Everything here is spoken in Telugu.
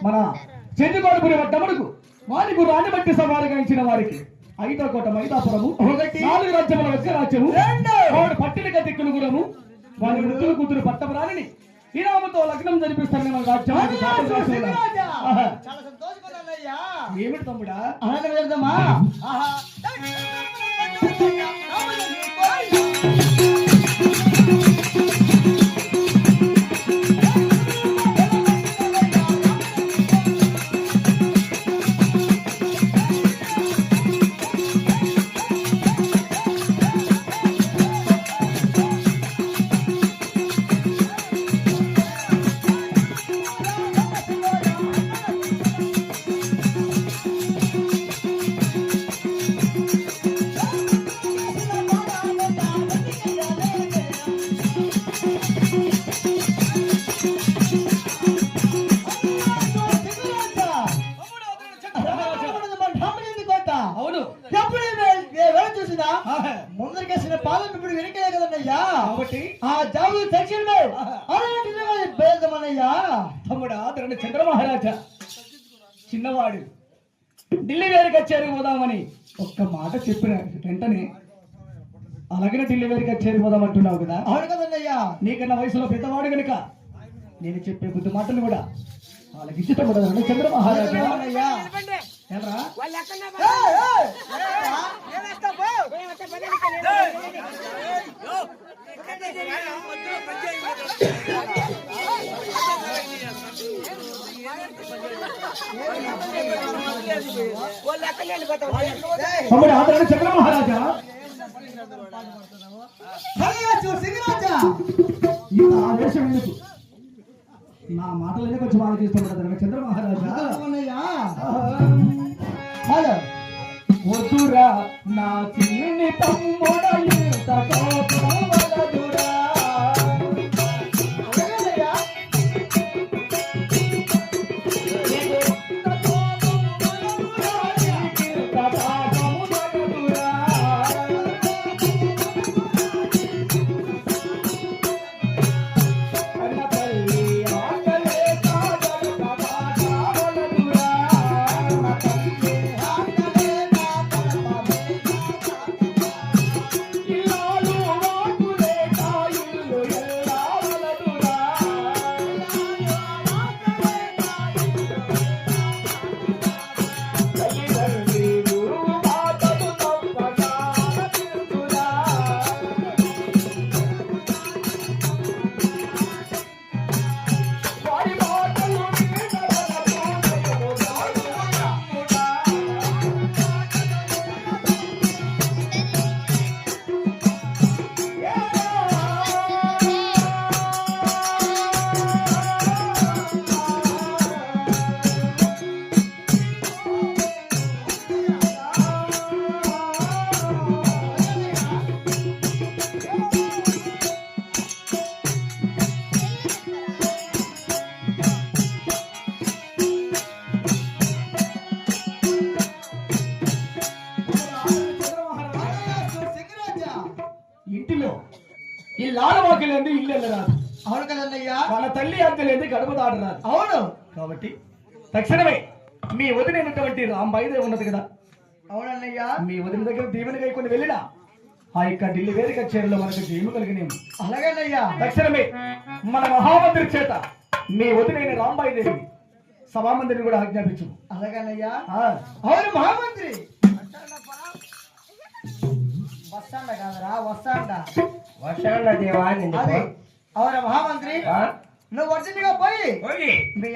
మన చెంచుకోడుకునే తమ్ముడుకు వారికి రాని బట్టి సవాలుగా ఇచ్చిన వారికి 5వ కోట మైదాపురము 4 రాజ్యముల ఒక్క రాజ్యము 3 పట్టిక దిక్కునుగురము వారి వృత్తులు కూతురు పట్టపురాణిని ఈనామతో లగ్నం జరిపిస్తారని మన రాజ్యం చాలా సంతోషపడాలయ్యా. ఏమిటి తమ్ముడా ఆనందం వెళ్దామా? ముందరికేసిన పాలన ఇప్పుడు వెనకలే కదన్నయ్యా. కాబట్టి ఆ జాబు సెక్షన్లో బయలుదేమన్నయ్యా. తమ్ముడా అతడు చంద్ర మహారాజా చిన్నవాడు ఢిల్లీ వేరు కచేరికి పోదామని ఒక్క మాట చెప్పిన వెంటనే అలాగే ఢిల్లీ వేరు కచేరికి పోదామంటున్నావు కదా. అవును కదన్నయ్యా. నీకన్నా వయసులో పెద్దవాడు కనుక నేను చెప్పే బుద్ధి మాటలు కూడా వాళ్ళకి ఇష్టం కూడా చంద్ర మహారాజా. చంద్ర మహారాజా ఆవేశం ఎందుకు నా మాటలనే కొంచెం ఆలోచిస్తున్నాడు చంద్ర మహారాజా. వద్దురా నా చిన్ని తమ్ముడలు వలదురా ఈ లాడవాకి లేదు ఇల్లు వెళ్ళరాదు. అవును కదన్నయ్యా. వాళ్ళ తల్లి అంత లేదు గడప దాటరాదు. అవును. కాబట్టి తక్షణమే మీ వదినైనటువంటి రాంబాయిదే ఉన్నది కదా అవునన్నయ్యా మీ వదిన దగ్గర దీవెనగా కొన్ని వెళ్ళినా ఆ యొక్క ఢిల్లీ వేదిక చీరలో మనకు జయము కలిగినేము. అలాగేనయ్యా తక్షణమే మన మహామంత్రి చేత మీ వదినైన రాంబాయి దేవి సభామందిని కూడా ఆజ్ఞాపించు. అలాగేనయ్యా ఆ, అవును మహామంత్రి వస్తాండ కాదరా వస్తాండ వర్షాల దేవా నిన్ను అది అవును మహామంత్రి ఆ? నువ్వు వర్షంగా పోయి పోయి మీ